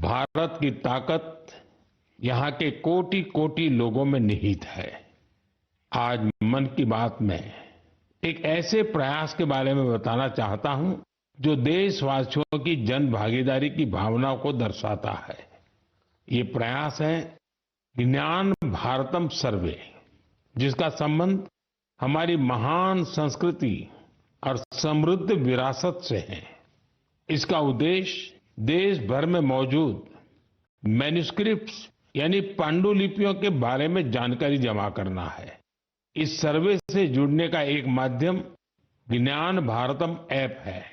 भारत की ताकत यहाँ के कोटि कोटि लोगों में निहित है। आज मन की बात में एक ऐसे प्रयास के बारे में बताना चाहता हूं जो देशवासियों की जन भागीदारी की भावना को दर्शाता है। ये प्रयास है ज्ञान भारतम सर्वे, जिसका संबंध हमारी महान संस्कृति और समृद्ध विरासत से है। इसका उद्देश्य देश भर में मौजूद मैन्यूस्क्रिप्ट्स यानी पांडुलिपियों के बारे में जानकारी जमा करना है। इस सर्वे से जुड़ने का एक माध्यम ज्ञान भारतम ऐप है।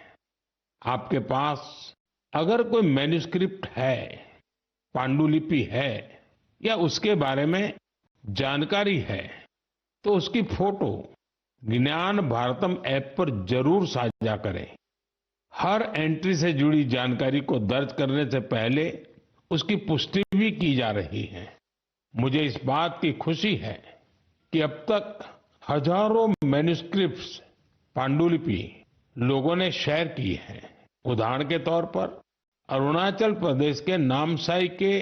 आपके पास अगर कोई मैन्यूस्क्रिप्ट है, पांडुलिपि है या उसके बारे में जानकारी है तो उसकी फोटो ज्ञान भारतम ऐप पर जरूर साझा करें। हर एंट्री से जुड़ी जानकारी को दर्ज करने से पहले उसकी पुष्टि भी की जा रही है। मुझे इस बात की खुशी है कि अब तक हजारों मैन्यूस्क्रिप्ट्स, पांडुलिपि लोगों ने शेयर की है। उदाहरण के तौर पर अरुणाचल प्रदेश के नामसाई के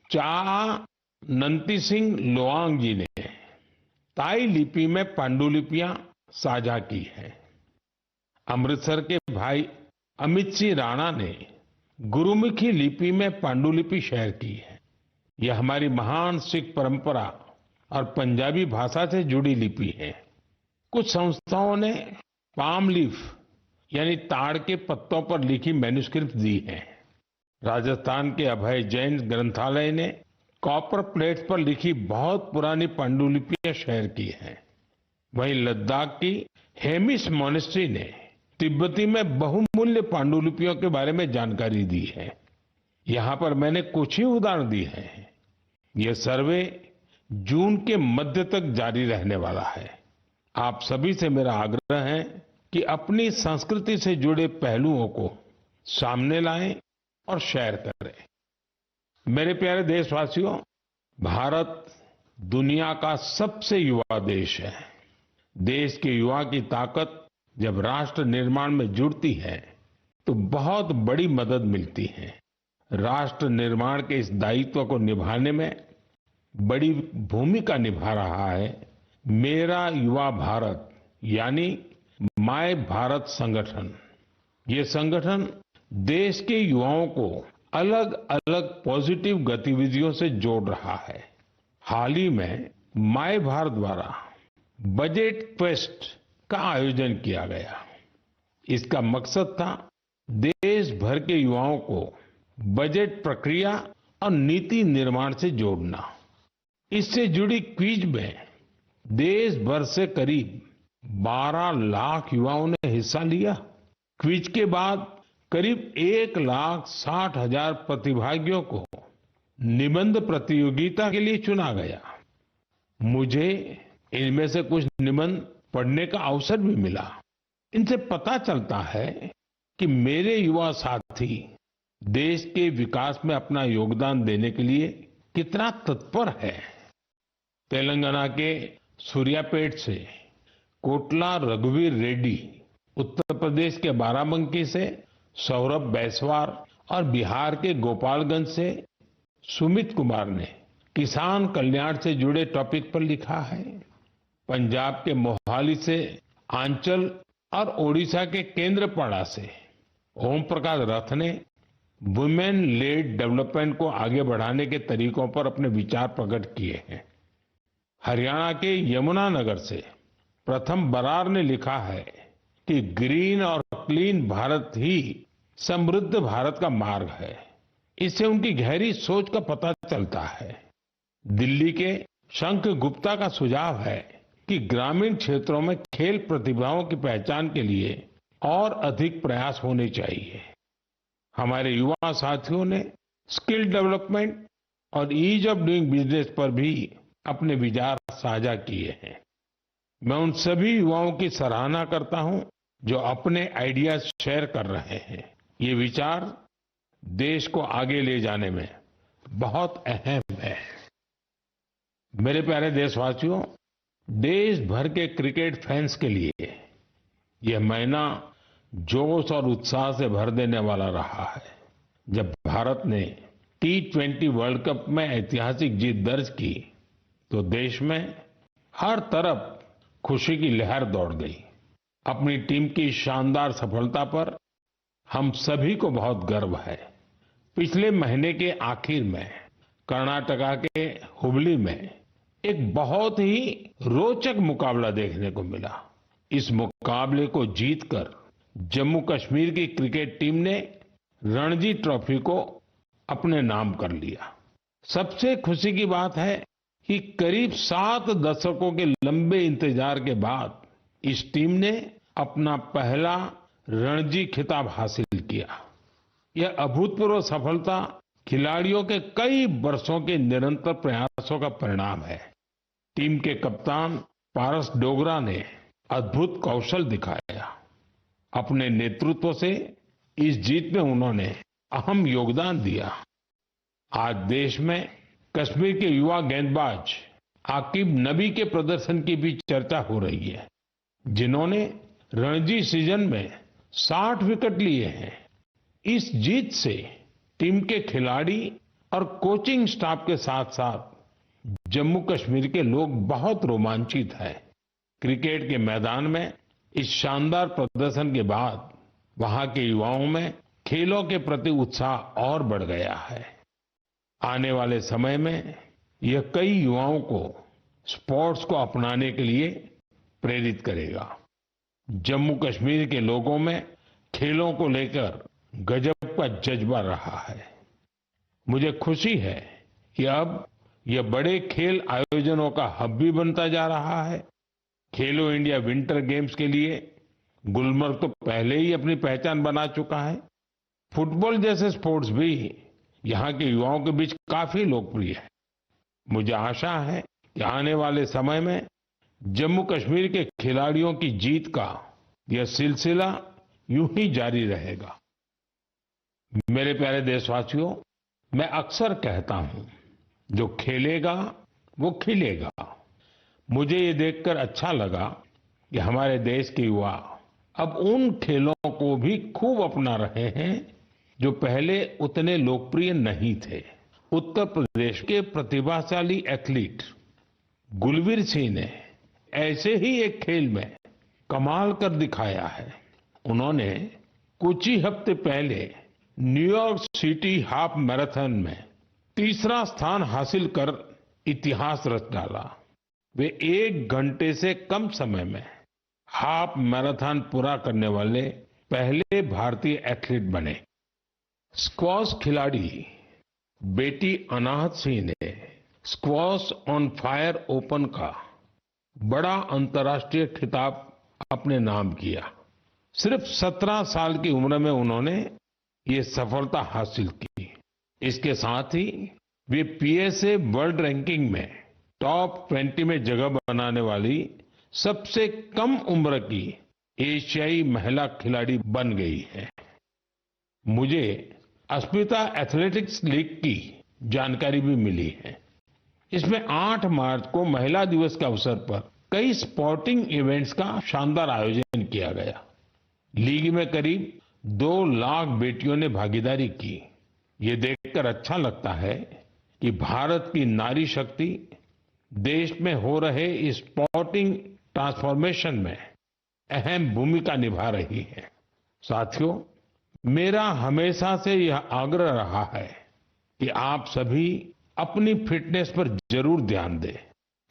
चा नंती सिंह लोआंग जी ने ताई लिपि में पांडुलिपियां साझा की है। अमृतसर के भाई अमित सिंह राणा ने गुरुमुखी लिपि में पांडुलिपि शेयर की है। यह हमारी महान सिख परंपरा और पंजाबी भाषा से जुड़ी लिपि है। कुछ संस्थाओं ने पाम लीफ यानी ताड़ के पत्तों पर लिखी मैन्यूस्क्रिप्ट दी है। राजस्थान के अभय जैन ग्रंथालय ने कॉपर प्लेट्स पर लिखी बहुत पुरानी पांडुलिपियां शेयर की हैं। वहीं लद्दाख की हेमिस मोनेस्ट्री ने तिब्बती में बहुमूल्य पांडुलिपियों के बारे में जानकारी दी है। यहां पर मैंने कुछ ही उदाहरण दिए हैं। यह सर्वे जून के मध्य तक जारी रहने वाला है। आप सभी से मेरा आग्रह है कि अपनी संस्कृति से जुड़े पहलुओं को सामने लाएं और शेयर करें। मेरे प्यारे देशवासियों, भारत दुनिया का सबसे युवा देश है। देश के युवा की ताकत जब राष्ट्र निर्माण में जुड़ती है तो बहुत बड़ी मदद मिलती है। राष्ट्र निर्माण के इस दायित्व को निभाने में बड़ी भूमिका निभा रहा है मेरा युवा भारत यानी माय भारत संगठन। ये संगठन देश के युवाओं को अलग अलग पॉजिटिव गतिविधियों से जोड़ रहा है। हाल ही में माय भारत द्वारा बजट क्वेस्ट का आयोजन किया गया। इसका मकसद था देश भर के युवाओं को बजट प्रक्रिया और नीति निर्माण से जोड़ना। इससे जुड़ी क्विज में देश भर से करीब 12 लाख युवाओं ने हिस्सा लिया। क्विज के बाद करीब 1,60,000 प्रतिभागियों को निबंध प्रतियोगिता के लिए चुना गया। मुझे इनमें से कुछ निबंध पढ़ने का अवसर भी मिला। इनसे पता चलता है कि मेरे युवा साथी देश के विकास में अपना योगदान देने के लिए कितना तत्पर है। तेलंगाना के सूर्यापेट से कोटला रघुवीर रेड्डी, उत्तर प्रदेश के बाराबंकी से सौरभ बैसवार और बिहार के गोपालगंज से सुमित कुमार ने किसान कल्याण से जुड़े टॉपिक पर लिखा है। पंजाब के मोहाली से आंचल और ओडिशा के केंद्रपाड़ा से ओम प्रकाश रथ ने वुमेन लेड डेवलपमेंट को आगे बढ़ाने के तरीकों पर अपने विचार प्रकट किए हैं। हरियाणा के यमुनानगर से प्रथम बरार ने लिखा है कि ग्रीन और क्लीन भारत ही समृद्ध भारत का मार्ग है। इससे उनकी गहरी सोच का पता चलता है। दिल्ली के शंख गुप्ता का सुझाव है कि ग्रामीण क्षेत्रों में खेल प्रतिभाओं की पहचान के लिए और अधिक प्रयास होने चाहिए। हमारे युवा साथियों ने स्किल डेवलपमेंट और ईज ऑफ डूइंग बिजनेस पर भी अपने विचार साझा किए हैं। मैं उन सभी युवाओं की सराहना करता हूं जो अपने आइडियाज शेयर कर रहे हैं। ये विचार देश को आगे ले जाने में बहुत अहम है। मेरे प्यारे देशवासियों, देश भर के क्रिकेट फैंस के लिए यह महीना जोश और उत्साह से भर देने वाला रहा है। जब भारत ने T20 वर्ल्ड कप में ऐतिहासिक जीत दर्ज की तो देश में हर तरफ खुशी की लहर दौड़ गई। अपनी टीम की शानदार सफलता पर हम सभी को बहुत गर्व है। पिछले महीने के आखिर में कर्नाटका के हुबली में एक बहुत ही रोचक मुकाबला देखने को मिला। इस मुकाबले को जीतकर जम्मू कश्मीर की क्रिकेट टीम ने रणजी ट्रॉफी को अपने नाम कर लिया। सबसे खुशी की बात है कि करीब 7 दशकों के लंबे इंतजार के बाद इस टीम ने अपना पहला रणजी खिताब हासिल किया। यह अभूतपूर्व सफलता खिलाड़ियों के कई वर्षों के निरंतर प्रयासों का परिणाम है। टीम के कप्तान पारस डोगरा ने अद्भुत कौशल दिखाया। अपने नेतृत्व से इस जीत में उन्होंने अहम योगदान दिया। आज देश में कश्मीर के युवा गेंदबाज आकिब नबी के प्रदर्शन की भी चर्चा हो रही है, जिन्होंने रणजी सीजन में 60 विकेट लिए हैं। इस जीत से टीम के खिलाड़ी और कोचिंग स्टाफ के साथ साथ जम्मू कश्मीर के लोग बहुत रोमांचित हैं। क्रिकेट के मैदान में इस शानदार प्रदर्शन के बाद वहां के युवाओं में खेलों के प्रति उत्साह और बढ़ गया है। आने वाले समय में यह कई युवाओं को स्पोर्ट्स को अपनाने के लिए प्रेरित करेगा। जम्मू कश्मीर के लोगों में खेलों को लेकर गजब का जज्बा रहा है। मुझे खुशी है कि अब यह बड़े खेल आयोजनों का हब भी बनता जा रहा है। खेलो इंडिया विंटर गेम्स के लिए गुलमर्ग तो पहले ही अपनी पहचान बना चुका है। फुटबॉल जैसे स्पोर्ट्स भी यहाँ के युवाओं के बीच काफी लोकप्रिय है। मुझे आशा है कि आने वाले समय में जम्मू कश्मीर के खिलाड़ियों की जीत का यह सिलसिला यूं ही जारी रहेगा। मेरे प्यारे देशवासियों, मैं अक्सर कहता हूं, जो खेलेगा वो खिलेगा। मुझे ये देखकर अच्छा लगा कि हमारे देश के युवा अब उन खेलों को भी खूब अपना रहे हैं जो पहले उतने लोकप्रिय नहीं थे। उत्तर प्रदेश के प्रतिभाशाली एथलीट गुलवीर सिंह ने ऐसे ही एक खेल में कमाल कर दिखाया है। उन्होंने कुछ ही हफ्ते पहले न्यूयॉर्क सिटी हाफ मैराथन में तीसरा स्थान हासिल कर इतिहास रच डाला। वे 1 घंटे से कम समय में हाफ मैराथन पूरा करने वाले पहले भारतीय एथलीट बने। स्क्वॉश खिलाड़ी बेटी अनाहत सिंह ने स्क्वॉश ऑन फायर ओपन का बड़ा अंतर्राष्ट्रीय खिताब अपने नाम किया। सिर्फ 17 साल की उम्र में उन्होंने ये सफलता हासिल की। इसके साथ ही वे पीएसए वर्ल्ड रैंकिंग में टॉप 20 में जगह बनाने वाली सबसे कम उम्र की एशियाई महिला खिलाड़ी बन गई है। मुझे अस्मिता एथलेटिक्स लीग की जानकारी भी मिली है। इसमें 8 मार्च को महिला दिवस के अवसर पर कई स्पोर्टिंग इवेंट्स का शानदार आयोजन किया गया। लीग में करीब 2 लाख बेटियों ने भागीदारी की। ये देखकर अच्छा लगता है कि भारत की नारी शक्ति देश में हो रहे इस स्पोर्टिंग ट्रांसफॉर्मेशन में अहम भूमिका निभा रही है। साथियों, मेरा हमेशा से यह आग्रह रहा है कि आप सभी अपनी फिटनेस पर जरूर ध्यान दें।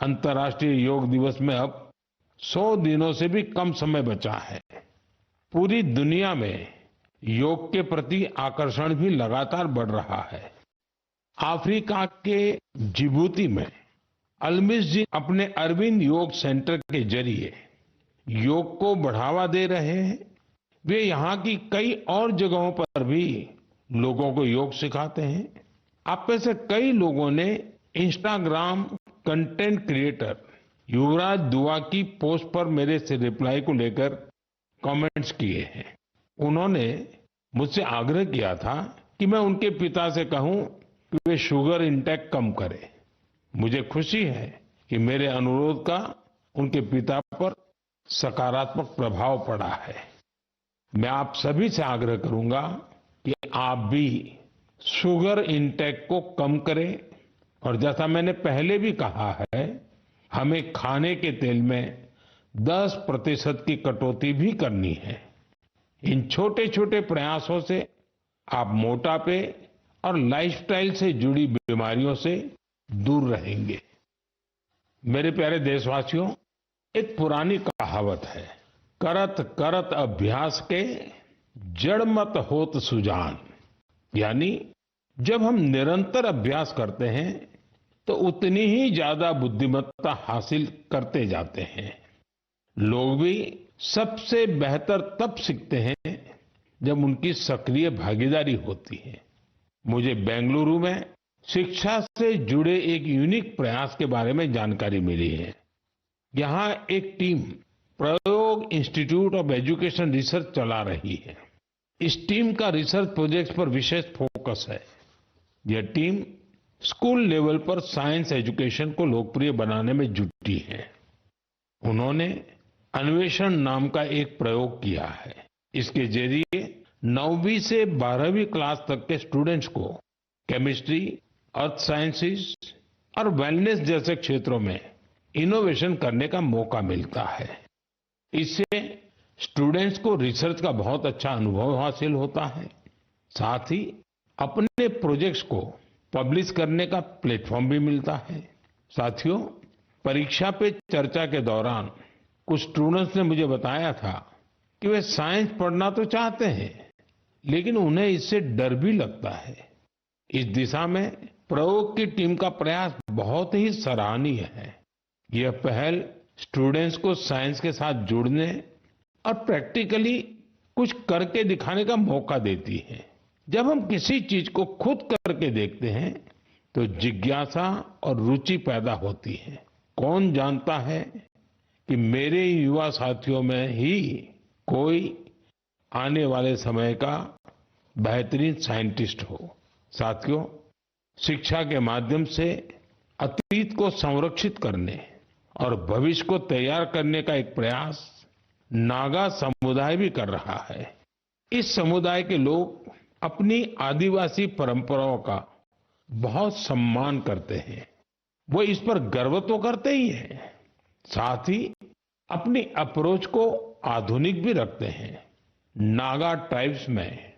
अंतर्राष्ट्रीय योग दिवस में अब 100 दिनों से भी कम समय बचा है। पूरी दुनिया में योग के प्रति आकर्षण भी लगातार बढ़ रहा है। अफ्रीका के जिबूती में अलमिस जी अपने अरविंद योग सेंटर के जरिए योग को बढ़ावा दे रहे हैं। वे यहाँ की कई और जगहों पर भी लोगों को योग सिखाते हैं। आप में से कई लोगों ने इंस्टाग्राम कंटेंट क्रिएटर युवराज दुआ की पोस्ट पर मेरे से रिप्लाई को लेकर कमेंट्स किए हैं। उन्होंने मुझसे आग्रह किया था कि मैं उनके पिता से कहूं कि वे शुगर इंटेक कम करें। मुझे खुशी है कि मेरे अनुरोध का उनके पिता पर सकारात्मक प्रभाव पड़ा है। मैं आप सभी से आग्रह करूंगा कि आप भी शुगर इंटेक को कम करें और जैसा मैंने पहले भी कहा है, हमें खाने के तेल में 10% की कटौती भी करनी है। इन छोटे छोटे प्रयासों से आप मोटापे और लाइफस्टाइल से जुड़ी बीमारियों से दूर रहेंगे। मेरे प्यारे देशवासियों, एक पुरानी कहावत है, करत करत अभ्यास के जड़ मत होत सुजान। यानी जब हम निरंतर अभ्यास करते हैं तो उतनी ही ज्यादा बुद्धिमत्ता हासिल करते जाते हैं। लोग भी सबसे बेहतर तब सीखते हैं जब उनकी सक्रिय भागीदारी होती है। मुझे बेंगलुरु में शिक्षा से जुड़े एक यूनिक प्रयास के बारे में जानकारी मिली है। यहाँ एक टीम प्रयोग इंस्टीट्यूट ऑफ एजुकेशन रिसर्च चला रही है। इस टीम का रिसर्च प्रोजेक्ट्स पर विशेष फोकस है। यह टीम स्कूल लेवल पर साइंस एजुकेशन को लोकप्रिय बनाने में जुटी है। उन्होंने अन्वेषण नाम का एक प्रयोग किया है। इसके जरिए 9वीं से 12वीं क्लास तक के स्टूडेंट्स को केमिस्ट्री, अर्थ साइंसेज और वेलनेस जैसे क्षेत्रों में इनोवेशन करने का मौका मिलता है। इससे स्टूडेंट्स को रिसर्च का बहुत अच्छा अनुभव हासिल होता है। साथ ही अपने प्रोजेक्ट्स को पब्लिश करने का प्लेटफॉर्म भी मिलता है। साथियों, परीक्षा पे चर्चा के दौरान कुछ स्टूडेंट्स ने मुझे बताया था कि वे साइंस पढ़ना तो चाहते हैं, लेकिन उन्हें इससे डर भी लगता है। इस दिशा में प्रयोग की टीम का प्रयास बहुत ही सराहनीय है। यह पहल स्टूडेंट्स को साइंस के साथ जुड़ने और प्रैक्टिकली कुछ करके दिखाने का मौका देती है। जब हम किसी चीज को खुद करके देखते हैं तो जिज्ञासा और रुचि पैदा होती है। कौन जानता है कि मेरे युवा साथियों में ही कोई आने वाले समय का बेहतरीन साइंटिस्ट हो। साथियों, शिक्षा के माध्यम से अतीत को संरक्षित करने और भविष्य को तैयार करने का एक प्रयास नागा समुदाय भी कर रहा है। इस समुदाय के लोग अपनी आदिवासी परंपराओं का बहुत सम्मान करते हैं। वो इस पर गर्व तो करते ही हैं, साथ ही अपनी अप्रोच को आधुनिक भी रखते हैं। नागा ट्राइब्स में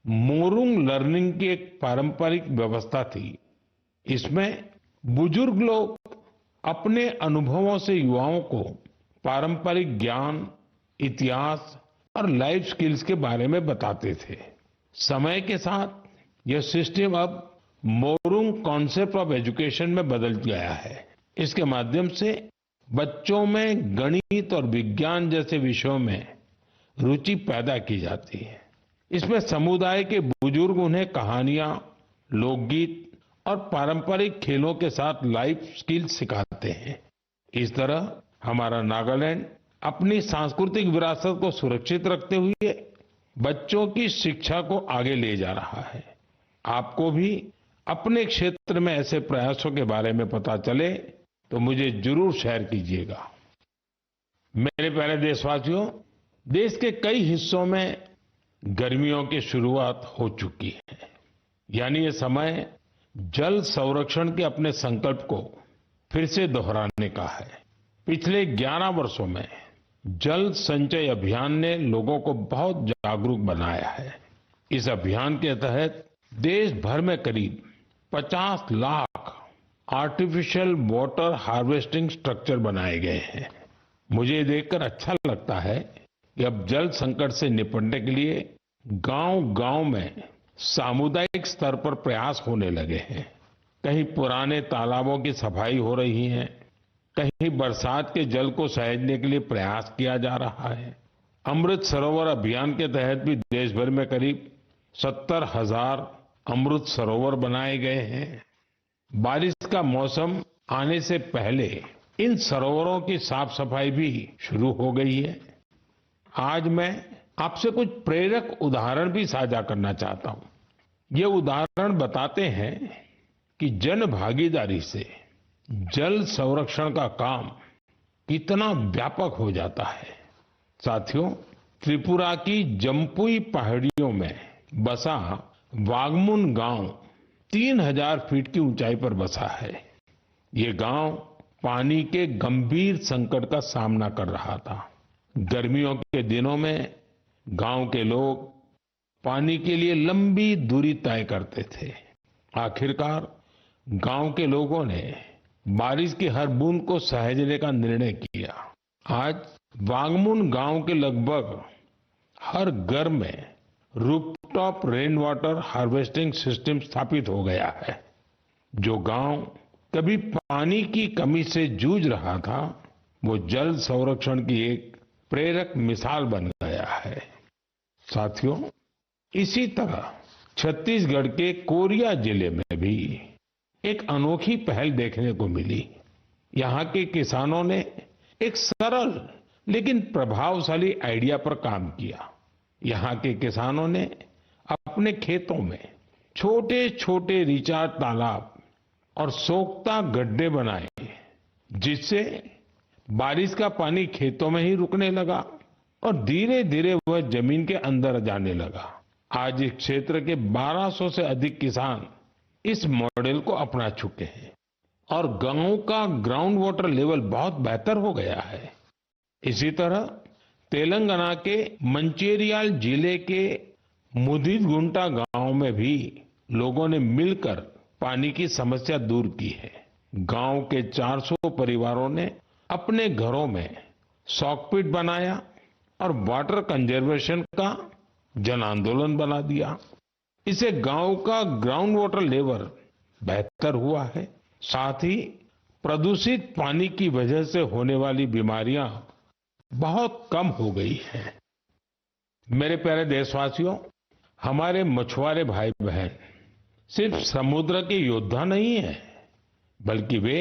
मोरुंग लर्निंग की एक पारंपरिक व्यवस्था थी। इसमें बुजुर्ग लोग अपने अनुभवों से युवाओं को पारंपरिक ज्ञान, इतिहास और लाइफ स्किल्स के बारे में बताते थे। समय के साथ यह सिस्टम अब मोरुंग कॉन्सेप्ट ऑफ एजुकेशन में बदल गया है। इसके माध्यम से बच्चों में गणित और विज्ञान जैसे विषयों में रुचि पैदा की जाती है। इसमें समुदाय के बुजुर्ग उन्हें कहानियां, लोकगीत और पारंपरिक खेलों के साथ लाइफ स्किल्स सिखाते हैं। इस तरह हमारा नागालैंड अपनी सांस्कृतिक विरासत को सुरक्षित रखते हुए बच्चों की शिक्षा को आगे ले जा रहा है। आपको भी अपने क्षेत्र में ऐसे प्रयासों के बारे में पता चले तो मुझे जरूर शेयर कीजिएगा। मेरे प्यारे देशवासियों, देश के कई हिस्सों में गर्मियों की शुरुआत हो चुकी है। यानी ये समय जल संरक्षण के अपने संकल्प को फिर से दोहराने का है। पिछले 11 वर्षों में जल संचय अभियान ने लोगों को बहुत जागरूक बनाया है। इस अभियान के तहत देश भर में करीब 50 lakh artificial water harvesting structure बनाए गए हैं। मुझे ये देखकर अच्छा लगता है कि अब जल संकट से निपटने के लिए गांव-गांव में सामुदायिक स्तर पर प्रयास होने लगे हैं। कहीं पुराने तालाबों की सफाई हो रही है, कहीं बरसात के जल को सहेजने के लिए प्रयास किया जा रहा है। अमृत सरोवर अभियान के तहत भी देश भर में करीब 70,000 अमृत सरोवर बनाए गए हैं। बारिश का मौसम आने से पहले इन सरोवरों की साफ सफाई भी शुरू हो गई है। आज मैं आपसे कुछ प्रेरक उदाहरण भी साझा करना चाहता हूं। ये उदाहरण बताते हैं कि जन भागीदारी से जल संरक्षण का काम कितना व्यापक हो जाता है। साथियों, त्रिपुरा की जम्पुई पहाड़ियों में बसा वागमुन गांव 3000 फीट की ऊंचाई पर बसा है। ये गांव पानी के गंभीर संकट का सामना कर रहा था। गर्मियों के दिनों में गांव के लोग पानी के लिए लंबी दूरी तय करते थे। आखिरकार गांव के लोगों ने बारिश की हर बूंद को सहेजने का निर्णय किया। आज वागमुन गांव के लगभग हर घर में rooftop rain water harvesting system स्थापित हो गया है। जो गांव कभी पानी की कमी से जूझ रहा था, वो जल संरक्षण की एक प्रेरक मिसाल बन गया है। साथियों, इसी तरह छत्तीसगढ़ के कोरिया जिले में भी एक अनोखी पहल देखने को मिली। यहाँ के किसानों ने एक सरल लेकिन प्रभावशाली आइडिया पर काम किया। यहाँ के किसानों ने अपने खेतों में छोटे छोटे रिचार्ज तालाब और सोख्ता गड्ढे बनाए, जिससे बारिश का पानी खेतों में ही रुकने लगा और धीरे धीरे वह जमीन के अंदर जाने लगा। आज इस क्षेत्र के 1200 से अधिक किसान इस मॉडल को अपना चुके हैं और गांव का ग्राउंड वाटर लेवल बहुत बेहतर हो गया है। इसी तरह तेलंगाना के मंचिरियाल जिले के मुदिगुंटा गांव में भी लोगों ने मिलकर पानी की समस्या दूर की है। गांव के 400 परिवारों ने अपने घरों में सॉकपिट बनाया और वाटर कंजर्वेशन का जन आंदोलन बना दिया। इससे गांव का ग्राउंड वाटर लेवल बेहतर हुआ है। साथ ही प्रदूषित पानी की वजह से होने वाली बीमारियां बहुत कम हो गई हैं। मेरे प्यारे देशवासियों, हमारे मछुआरे भाई बहन सिर्फ समुद्र के योद्धा नहीं है, बल्कि वे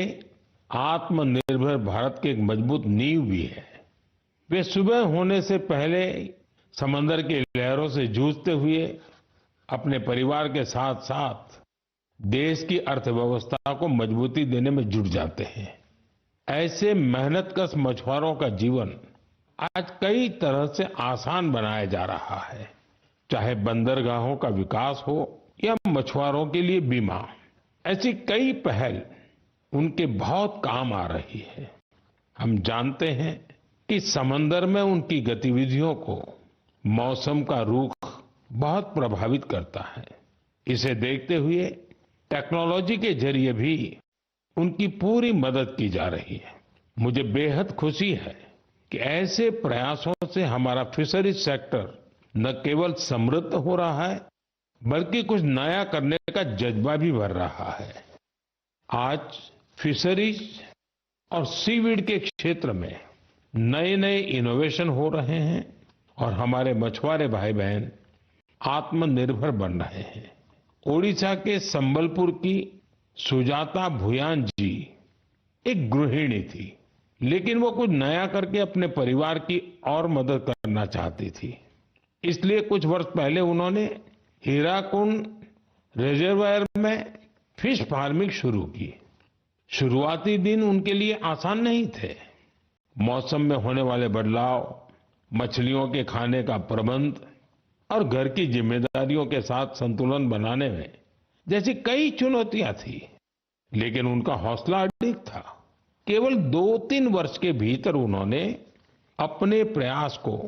आत्मनिर्भर भारत की एक मजबूत नींव भी है। वे सुबह होने से पहले समंदर की लहरों से जूझते हुए अपने परिवार के साथ साथ देश की अर्थव्यवस्था को मजबूती देने में जुट जाते हैं। ऐसे मेहनतकश मछुआरों का जीवन आज कई तरह से आसान बनाया जा रहा है। चाहे बंदरगाहों का विकास हो या मछुआरों के लिए बीमा, ऐसी कई पहल उनके बहुत काम आ रही है। हम जानते हैं कि समंदर में उनकी गतिविधियों को मौसम का रुख बहुत प्रभावित करता है। इसे देखते हुए टेक्नोलॉजी के जरिए भी उनकी पूरी मदद की जा रही है। मुझे बेहद खुशी है कि ऐसे प्रयासों से हमारा फिशरीज सेक्टर न केवल समृद्ध हो रहा है, बल्कि कुछ नया करने का जज्बा भी भर रहा है। आज फिशरीज और सीवीड के क्षेत्र में नए नए इनोवेशन हो रहे हैं और हमारे मछुआरे भाई बहन आत्मनिर्भर बन रहे हैं। ओडिशा के संबलपुर की सुजाता भुयान जी एक गृहिणी थी, लेकिन वो कुछ नया करके अपने परिवार की और मदद करना चाहती थी। इसलिए कुछ वर्ष पहले उन्होंने हीराकुंड रिजर्वायर में फिश फार्मिंग शुरू की। शुरुआती दिन उनके लिए आसान नहीं थे। मौसम में होने वाले बदलाव, मछलियों के खाने का प्रबंध और घर की जिम्मेदारियों के साथ संतुलन बनाने में जैसी कई चुनौतियां थी, लेकिन उनका हौसला अडिग था। केवल 2-3 वर्ष के भीतर उन्होंने अपने प्रयास को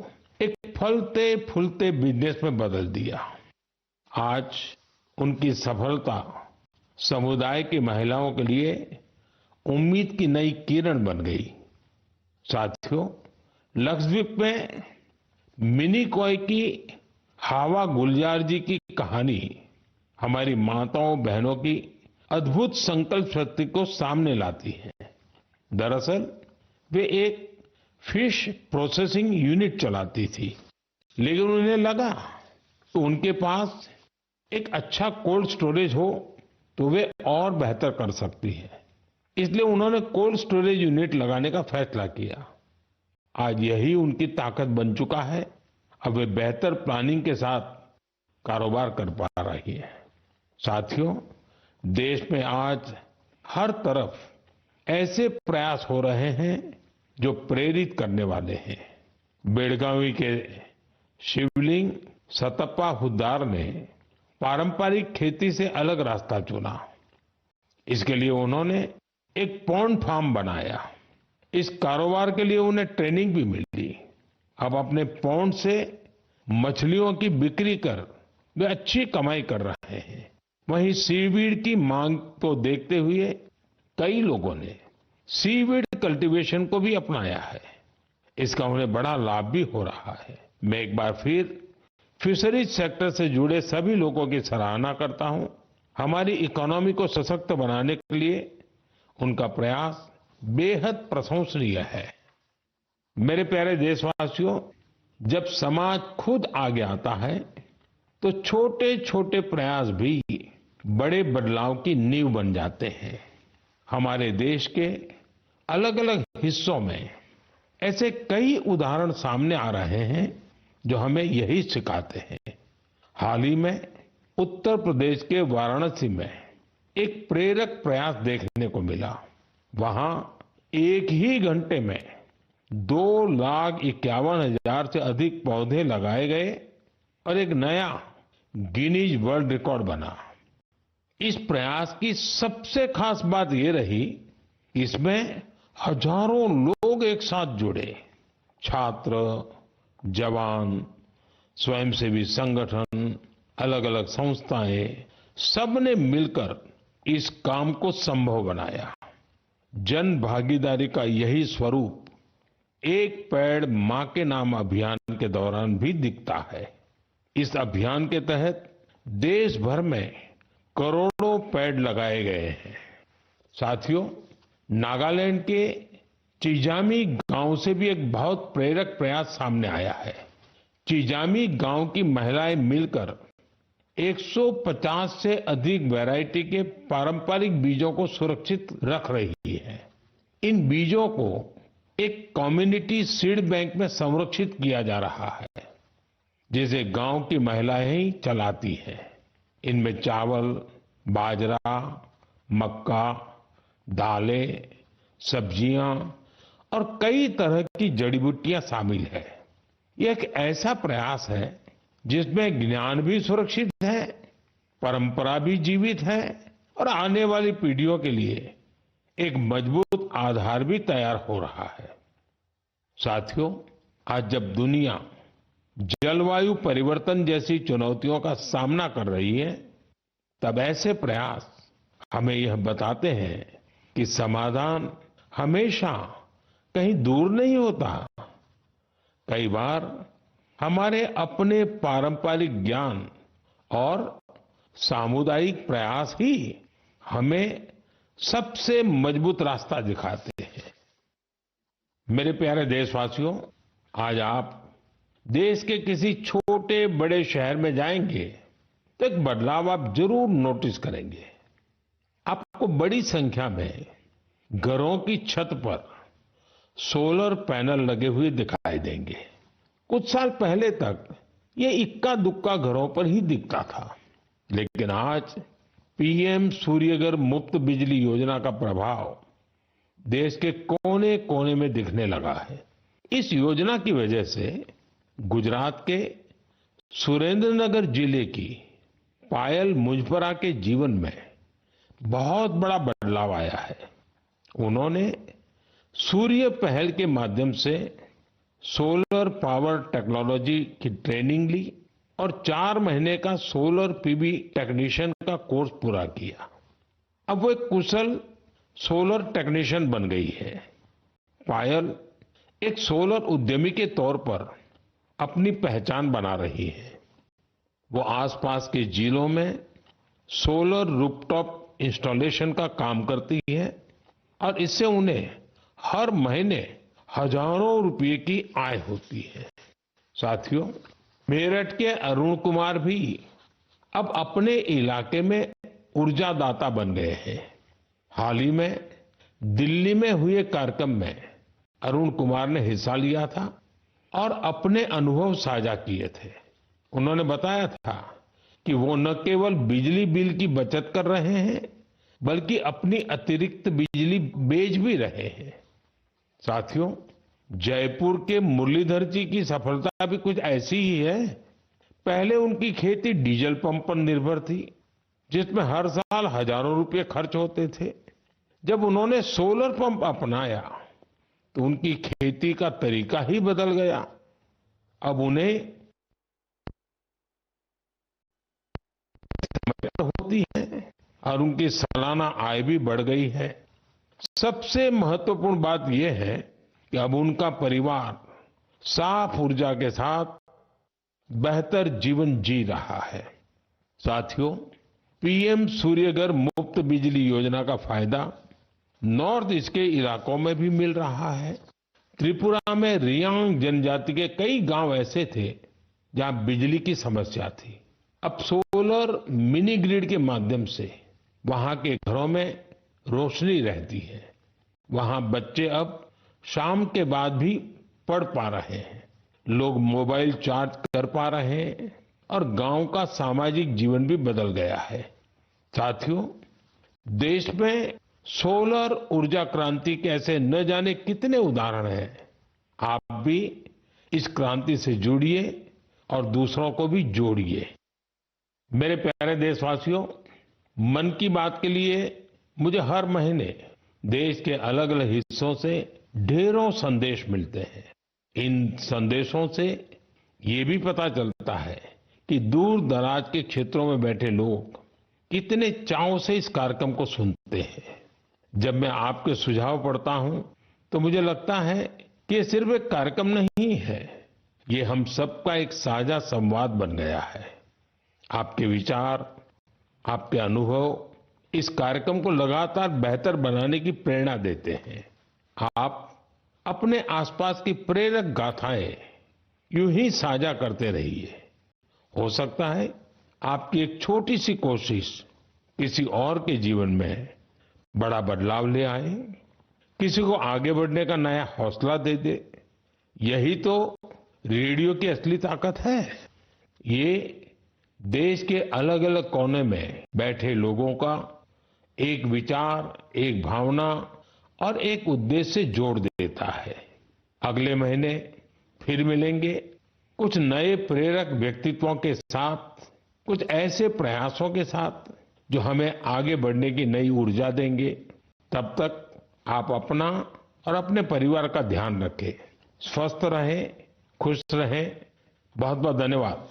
एक फलते फूलते बिजनेस में बदल दिया। आज उनकी सफलता समुदाय की महिलाओं के लिए उम्मीद की नई किरण बन गई। साथियों, लक्षद्वीप में मिनिकॉय की हावा गुलजार जी की कहानी हमारी माताओं बहनों की अद्भुत संकल्प शक्ति को सामने लाती है। दरअसल वे एक फिश प्रोसेसिंग यूनिट चलाती थी, लेकिन उन्हें लगा कि उनके पास एक अच्छा कोल्ड स्टोरेज हो तो वे और बेहतर कर सकती है। इसलिए उन्होंने कोल्ड स्टोरेज यूनिट लगाने का फैसला किया। आज यही उनकी ताकत बन चुका है। अब वे बेहतर प्लानिंग के साथ कारोबार कर पा रही है। साथियों, देश में आज हर तरफ ऐसे प्रयास हो रहे हैं जो प्रेरित करने वाले हैं। बेलगावी के शिवलिंग सतप्पा हुद्दार ने पारंपरिक खेती से अलग रास्ता चुना। इसके लिए उन्होंने एक पॉन्ड फार्म बनाया। इस कारोबार के लिए उन्हें ट्रेनिंग भी मिली। अब अपने पॉन्ड से मछलियों की बिक्री कर वे अच्छी कमाई कर रहे हैं। वहीं सीवीड की मांग को देखते हुए कई लोगों ने सीवीड कल्टीवेशन को भी अपनाया है। इसका उन्हें बड़ा लाभ भी हो रहा है। मैं एक बार फिर फिशरीज सेक्टर से जुड़े सभी लोगों की सराहना करता हूं। हमारी इकोनॉमी को सशक्त बनाने के लिए उनका प्रयास बेहद प्रशंसनीय है। मेरे प्यारे देशवासियों, जब समाज खुद आगे आता है तो छोटे छोटे प्रयास भी बड़े बदलाव की नींव बन जाते हैं। हमारे देश के अलग अलग हिस्सों में ऐसे कई उदाहरण सामने आ रहे हैं जो हमें यही सिखाते हैं। हाल ही में उत्तर प्रदेश के वाराणसी में एक प्रेरक प्रयास देखने को मिला। वहां एक ही घंटे में 2,51,000 से अधिक पौधे लगाए गए और एक नया गिनीज वर्ल्ड रिकॉर्ड बना। इस प्रयास की सबसे खास बात ये रही कि इसमें हजारों लोग एक साथ जुड़े। छात्र, जवान, स्वयंसेवी संगठन, अलग अलग संस्थाएं, सबने मिलकर इस काम को संभव बनाया। जन भागीदारी का यही स्वरूप एक पेड़ मां के नाम अभियान के दौरान भी दिखता है। इस अभियान के तहत देश भर में करोड़ों पेड़ लगाए गए हैं। साथियों, नागालैंड के चिजामी गांव से भी एक बहुत प्रेरक प्रयास सामने आया है। चिजामी गांव की महिलाएं मिलकर 150 से अधिक वैरायटी के पारंपरिक बीजों को सुरक्षित रख रही है। इन बीजों को एक कम्युनिटी सीड बैंक में संरक्षित किया जा रहा है, जिसे गांव की महिलाएं ही चलाती हैं। इनमें चावल, बाजरा, मक्का, दालें, सब्जियां और कई तरह की जड़ी बूटियां शामिल है। यह एक ऐसा प्रयास है जिसमें ज्ञान भी सुरक्षित है, परंपरा भी जीवित है और आने वाली पीढ़ियों के लिए एक मजबूत आधार भी तैयार हो रहा है। साथियों, आज जब दुनिया जलवायु परिवर्तन जैसी चुनौतियों का सामना कर रही है, तब ऐसे प्रयास हमें यह बताते हैं कि समाधान हमेशा कहीं दूर नहीं होता। कई बार हमारे अपने पारंपरिक ज्ञान और सामुदायिक प्रयास ही हमें सबसे मजबूत रास्ता दिखाते हैं। मेरे प्यारे देशवासियों, आज आप देश के किसी छोटे बड़े शहर में जाएंगे तो एक बदलाव आप जरूर नोटिस करेंगे। आपको बड़ी संख्या में घरों की छत पर सोलर पैनल लगे हुए दिखाई देंगे। कुछ साल पहले तक ये इक्का दुक्का घरों पर ही दिखता था, लेकिन आज पीएम सूर्यघर मुफ्त बिजली योजना का प्रभाव देश के कोने कोने में दिखने लगा है। इस योजना की वजह से गुजरात के सुरेंद्रनगर जिले की पायल मुजपरा के जीवन में बहुत बड़ा बदलाव आया है। उन्होंने सूर्य पहल के माध्यम से सोलर पावर टेक्नोलॉजी की ट्रेनिंग ली और 4 महीने का सोलर पीवी टेक्नीशियन का कोर्स पूरा किया। अब वो एक कुशल सोलर टेक्नीशियन बन गई है। पायल एक सोलर उद्यमी के तौर पर अपनी पहचान बना रही है। वो आसपास के जिलों में सोलर रूफटॉप इंस्टॉलेशन का काम करती है और इससे उन्हें हर महीने हजारों रुपए की आय होती है। साथियों, मेरठ के अरुण कुमार भी अब अपने इलाके में ऊर्जादाता बन गए हैं। हाल ही में दिल्ली में हुए कार्यक्रम में अरुण कुमार ने हिस्सा लिया था और अपने अनुभव साझा किए थे। उन्होंने बताया था कि वो न केवल बिजली बिल की बचत कर रहे हैं, बल्कि अपनी अतिरिक्त बिजली बेच भी रहे हैं। साथियों, जयपुर के मुरलीधर जी की सफलता भी कुछ ऐसी ही है। पहले उनकी खेती डीजल पंप पर निर्भर थी, जिसमें हर साल हजारों रुपए खर्च होते थे। जब उन्होंने सोलर पंप अपनाया तो उनकी खेती का तरीका ही बदल गया। अब उन्हें होती है और उनकी सालाना आय भी बढ़ गई है। सबसे महत्वपूर्ण बात यह है कि अब उनका परिवार साफ ऊर्जा के साथ बेहतर जीवन जी रहा है। साथियों, पीएम सूर्यघर मुफ्त बिजली योजना का फायदा नॉर्थ ईस्ट के इलाकों में भी मिल रहा है। त्रिपुरा में रियांग जनजाति के कई गांव ऐसे थे जहां बिजली की समस्या थी। अब सोलर मिनी ग्रिड के माध्यम से वहां के घरों में रोशनी रहती है। वहां बच्चे अब शाम के बाद भी पढ़ पा रहे हैं, लोग मोबाइल चार्ज कर पा रहे हैं और गांव का सामाजिक जीवन भी बदल गया है। साथियों, देश में सोलर ऊर्जा क्रांति के ऐसे न जाने कितने उदाहरण हैं। आप भी इस क्रांति से जुड़िए और दूसरों को भी जोड़िए। मेरे प्यारे देशवासियों, मन की बात के लिए मुझे हर महीने देश के अलग अलग हिस्सों से ढेरों संदेश मिलते हैं। इन संदेशों से ये भी पता चलता है कि दूर दराज के क्षेत्रों में बैठे लोग कितने चाव से इस कार्यक्रम को सुनते हैं। जब मैं आपके सुझाव पढ़ता हूं तो मुझे लगता है कि ये सिर्फ एक कार्यक्रम नहीं है, ये हम सबका एक साझा संवाद बन गया है। आपके विचार, आपके अनुभव इस कार्यक्रम को लगातार बेहतर बनाने की प्रेरणा देते हैं। आप अपने आसपास की प्रेरक गाथाएं यूं ही साझा करते रहिए। हो सकता है आपकी एक छोटी सी कोशिश किसी और के जीवन में बड़ा बदलाव ले आए, किसी को आगे बढ़ने का नया हौसला दे दे। यही तो रेडियो की असली ताकत है। ये देश के अलग अलग कोने में बैठे लोगों का एक विचार, एक भावना और एक उद्देश्य से जोड़ देता है। अगले महीने फिर मिलेंगे कुछ नए प्रेरक व्यक्तित्वों के साथ, कुछ ऐसे प्रयासों के साथ जो हमें आगे बढ़ने की नई ऊर्जा देंगे। तब तक आप अपना और अपने परिवार का ध्यान रखें, स्वस्थ रहें, खुश रहें। बहुत बहुत धन्यवाद।